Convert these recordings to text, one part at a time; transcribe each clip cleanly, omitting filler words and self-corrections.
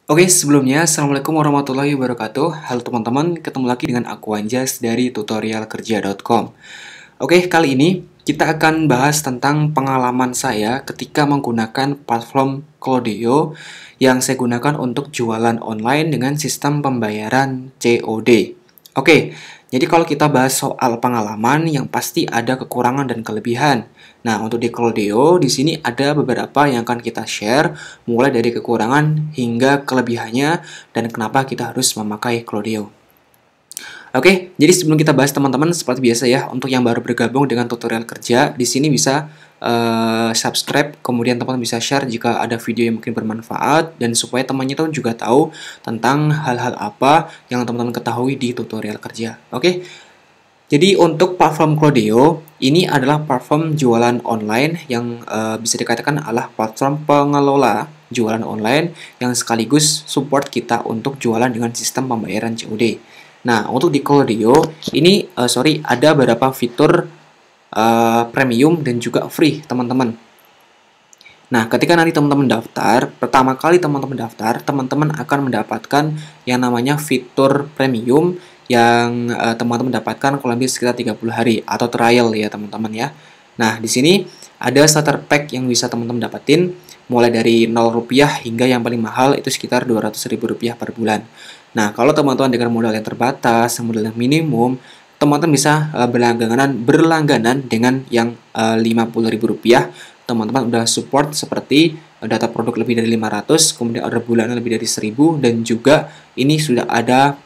Oke, sebelumnya Assalamualaikum warahmatullahi wabarakatuh. Halo teman-teman, ketemu lagi dengan aku Anjas dari tutorialkerja.com. Oke, kali ini kita akan bahas tentang pengalaman saya ketika menggunakan platform Cloudeo yang saya gunakan untuk jualan online dengan sistem pembayaran COD. Oke, jadi kalau kita bahas soal pengalaman, yang pasti ada kekurangan dan kelebihan. Nah, untuk di Cloudeo, di sini ada beberapa yang akan kita share, mulai dari kekurangan hingga kelebihannya, dan kenapa kita harus memakai Cloudeo. Oke, jadi sebelum kita bahas teman-teman, seperti biasa ya, untuk yang baru bergabung dengan tutorial kerja, di sini bisa subscribe, kemudian teman-teman bisa share jika ada video yang mungkin bermanfaat, dan supaya temannya tuh juga tahu tentang hal-hal apa yang teman-teman ketahui di tutorial kerja. Oke, jadi untuk platform Cloudeo, ini adalah platform jualan online yang bisa dikatakan adalah platform pengelola jualan online yang sekaligus support kita untuk jualan dengan sistem pembayaran COD. Nah, untuk di Cloudeo, ini ada beberapa fitur premium dan juga free, teman-teman. Nah, ketika nanti teman-teman daftar, pertama kali teman-teman daftar, teman-teman akan mendapatkan yang namanya fitur premium yang teman-teman dapatkan kurang lebih sekitar 30 hari atau trial ya, teman-teman ya. Nah, di sini ada starter pack yang bisa teman-teman dapetin mulai dari 0 rupiah hingga yang paling mahal itu sekitar 200.000 rupiah per bulan. Nah, kalau teman-teman dengan modal yang terbatas, modal yang minimum, teman-teman bisa berlangganan dengan yang 50.000 rupiah. Teman-teman udah support seperti data produk lebih dari 500, kemudian order bulanan lebih dari 1000, dan juga ini sudah ada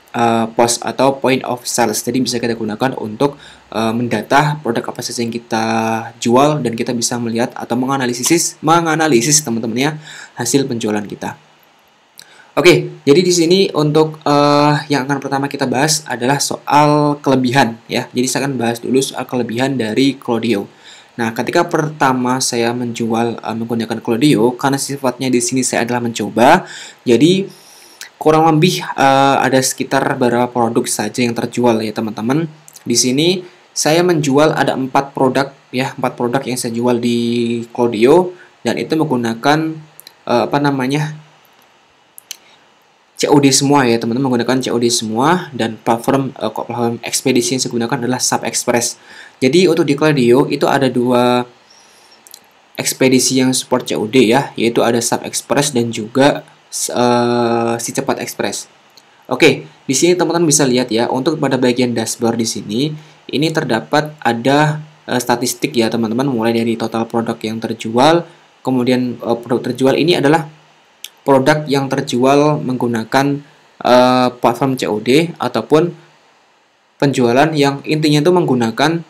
post atau point of sales. Jadi bisa kita gunakan untuk mendata produk apa saja yang kita jual, dan kita bisa melihat atau menganalisis teman-teman ya hasil penjualan kita. Oke, jadi di sini untuk yang akan pertama kita bahas adalah soal kelebihan ya. Jadi saya akan bahas dulu soal kelebihan dari Cloudeo. Nah, ketika pertama saya menjual menggunakan Cloudeo, karena sifatnya di sini saya adalah mencoba, jadi kurang lebih ada sekitar beberapa produk saja yang terjual ya teman-teman. Di sini saya menjual ada 4 produk ya, 4 produk yang saya jual di Cloudeo, dan itu menggunakan COD semua ya teman-teman, menggunakan COD semua, dan platform ekspedisi yang saya gunakan adalah Sub Express. Jadi untuk di Cloudeo itu ada 2 ekspedisi yang support COD ya, yaitu ada Sub Express dan juga si Cepat Express. Oke, di sini teman-teman bisa lihat ya, untuk pada bagian dashboard di sini ini terdapat ada statistik ya teman-teman, mulai dari total produk yang terjual, kemudian produk terjual ini adalah produk yang terjual menggunakan platform COD ataupun penjualan yang intinya itu menggunakan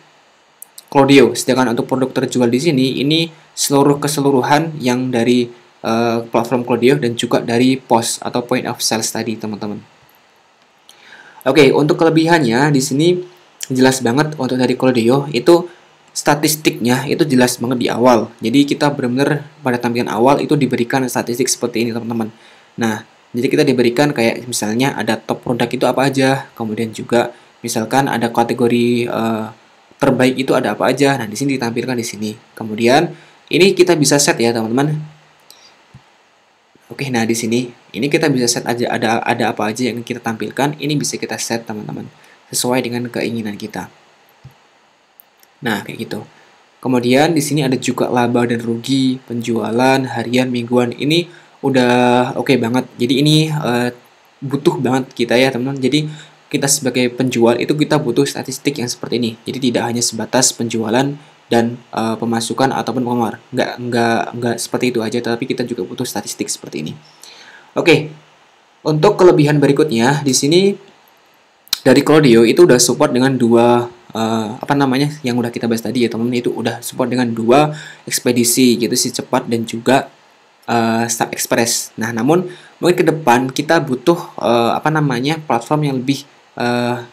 Cloudeo. Sedangkan untuk produk terjual di sini ini seluruh keseluruhan yang dari platform Cloudeo dan juga dari POS atau point of sales tadi, teman-teman. Oke, untuk kelebihannya di sini jelas banget untuk dari Cloudeo itu statistiknya itu jelas banget di awal. Jadi kita benar-benar pada tampilan awal itu diberikan statistik seperti ini, teman-teman. Nah, jadi kita diberikan kayak misalnya ada top produk itu apa aja, kemudian juga misalkan ada kategori terbaik itu ada apa aja. Nah, di sini ditampilkan di sini. Kemudian ini kita bisa set ya, teman-teman. Oke, nah di sini ini kita bisa set aja ada apa aja yang kita tampilkan. Ini bisa kita set, teman-teman, sesuai dengan keinginan kita. Nah, kayak gitu. Kemudian di sini ada juga laba dan rugi, penjualan harian, mingguan. Ini udah oke banget. Jadi ini butuh banget kita ya, teman-teman. Jadi kita sebagai penjual itu kita butuh statistik yang seperti ini. Jadi tidak hanya sebatas penjualan dan pemasukan ataupun pengeluaran. Nggak seperti itu aja, tapi kita juga butuh statistik seperti ini. Oke. Untuk kelebihan berikutnya di sini dari Cloudeo itu udah support dengan 2 yang udah kita bahas tadi ya teman-teman, itu udah support dengan 2 ekspedisi gitu, si Cepat dan juga Sub Express. Nah, namun mungkin ke depan kita butuh platform yang lebih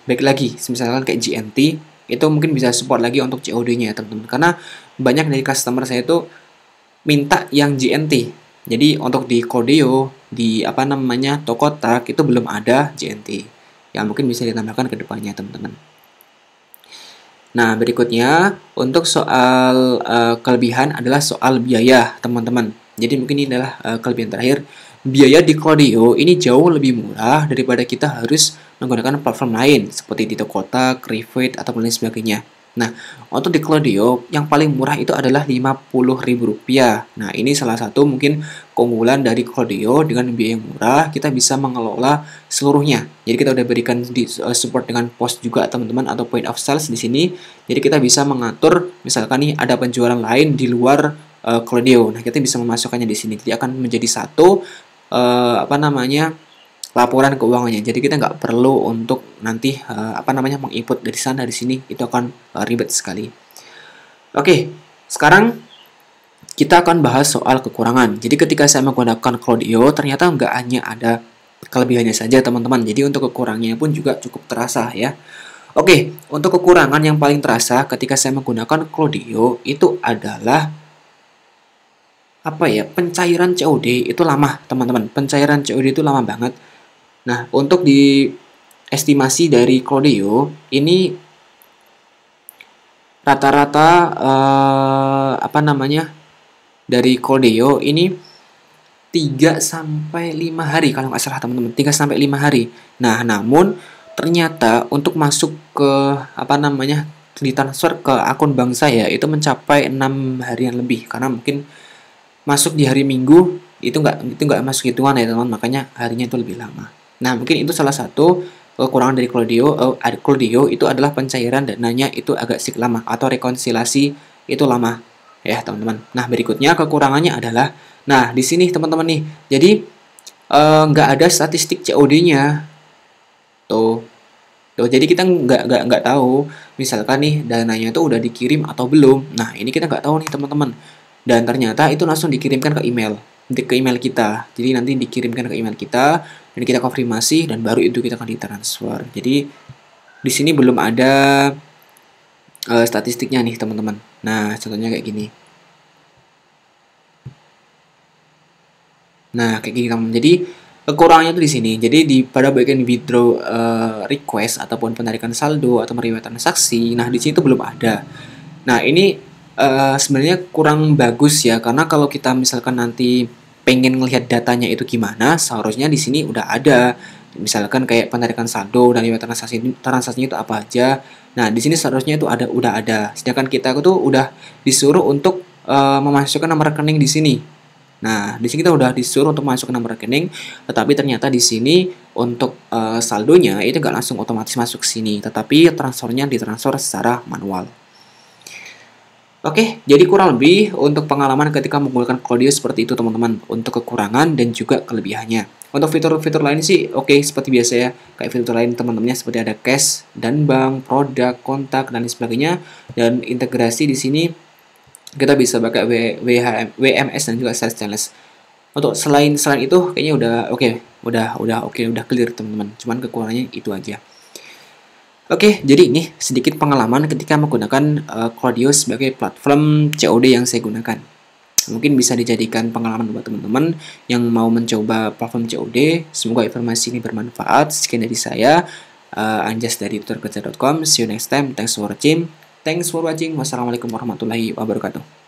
baik lagi, misalkan kayak GNT itu mungkin bisa support lagi untuk COD-nya ya teman-teman, karena banyak dari customer saya itu minta yang GNT. Jadi untuk di Cloudeo di Tokotak itu belum ada GNT yang mungkin bisa ditambahkan ke depannya, teman-teman. Nah, berikutnya untuk soal kelebihan adalah soal biaya, teman-teman. Jadi mungkin ini adalah kelebihan terakhir. Biaya di Klaviyo ini jauh lebih murah daripada kita harus menggunakan platform lain seperti di Tokotak, Revit, ataupun lain sebagainya. Nah, untuk di Klaviyo yang paling murah itu adalah Rp50.000. Nah, ini salah satu mungkin keunggulan dari Klaviyo. Dengan biaya yang murah, kita bisa mengelola seluruhnya. Jadi kita udah berikan support dengan post juga teman-teman, atau point of sales di sini. Jadi kita bisa mengatur misalkan nih ada penjualan lain di luar Klaviyo. Nah, kita bisa memasukkannya di sini. Jadi akan menjadi satu laporan keuangannya. Jadi kita nggak perlu untuk nanti menginput dari sana di sini, itu akan ribet sekali. Oke, sekarang kita akan bahas soal kekurangan. Jadi ketika saya menggunakan Klaviyo, ternyata nggak hanya ada kelebihannya saja teman-teman. Jadi untuk kekurangannya pun juga cukup terasa ya. Oke, untuk kekurangan yang paling terasa ketika saya menggunakan Klaviyo itu adalah pencairan COD itu lama, teman-teman. Pencairan COD itu lama banget. Nah, untuk di estimasi dari Klaviyo ini rata-rata dari Klaviyo ini 3 sampai 5 hari kalau nggak salah, teman-teman. 3 sampai 5 hari. Nah, namun ternyata untuk masuk ke ditransfer ke akun bank saya itu mencapai 6 harian lebih, karena mungkin masuk di hari Minggu itu nggak masuk hitungan ya teman, makanya harinya itu lebih lama. Nah, mungkin itu salah satu kekurangan dari Klaviyo itu adalah pencairan dananya itu agak sedikit lama, atau rekonsiliasi itu lama ya teman-teman. Nah, berikutnya kekurangannya adalah, nah di sini teman-teman nih, jadi nggak ada statistik COD-nya tuh. Jadi kita nggak tahu misalkan nih dananya itu udah dikirim atau belum. Nah, ini kita nggak tahu nih teman-teman. Dan ternyata itu langsung dikirimkan ke email kita. Jadi nanti dikirimkan ke email kita dan kita konfirmasi, dan baru itu kita akan ditransfer. Jadi di sini belum ada statistiknya nih teman-teman. Nah, contohnya kayak gini. Nah, kayak gini teman-teman. Jadi kekurangannya tuh di sini. Jadi pada bagian withdraw request ataupun penarikan saldo atau meriwayat transaksi, nah di sini tuh belum ada. Nah, ini sebenarnya kurang bagus ya, karena kalau kita misalkan nanti pengen ngelihat datanya itu gimana, seharusnya di sini udah ada. Misalkan kayak penarikan saldo dan riwayat transaksinya itu apa aja. Nah, di sini seharusnya itu udah ada. Sedangkan kita tuh udah disuruh untuk memasukkan nomor rekening di sini. Nah, di sini kita udah disuruh untuk masuk nomor rekening, tetapi ternyata di sini untuk saldonya itu nggak langsung otomatis masuk ke sini, tetapi transfernya ditransfer secara manual. Oke, jadi kurang lebih untuk pengalaman ketika menggunakan Klaviyo seperti itu teman-teman, untuk kekurangan dan juga kelebihannya. Untuk fitur-fitur lain sih oke, seperti biasa ya, kayak fitur lain teman-temannya seperti ada cash dan bank, produk, kontak, dan lain sebagainya. Dan integrasi di sini kita bisa pakai WMS dan juga Sales Channels. Untuk selain itu kayaknya udah udah clear teman-teman. Cuman kekurangannya itu aja. Oke, jadi ini sedikit pengalaman ketika menggunakan Klaviyo sebagai platform COD yang saya gunakan. Mungkin bisa dijadikan pengalaman buat teman-teman yang mau mencoba platform COD. Semoga informasi ini bermanfaat. Sekian dari saya, Anjas dari tutorkerja.com. See you next time. Thanks for watching. Wassalamualaikum warahmatullahi wabarakatuh.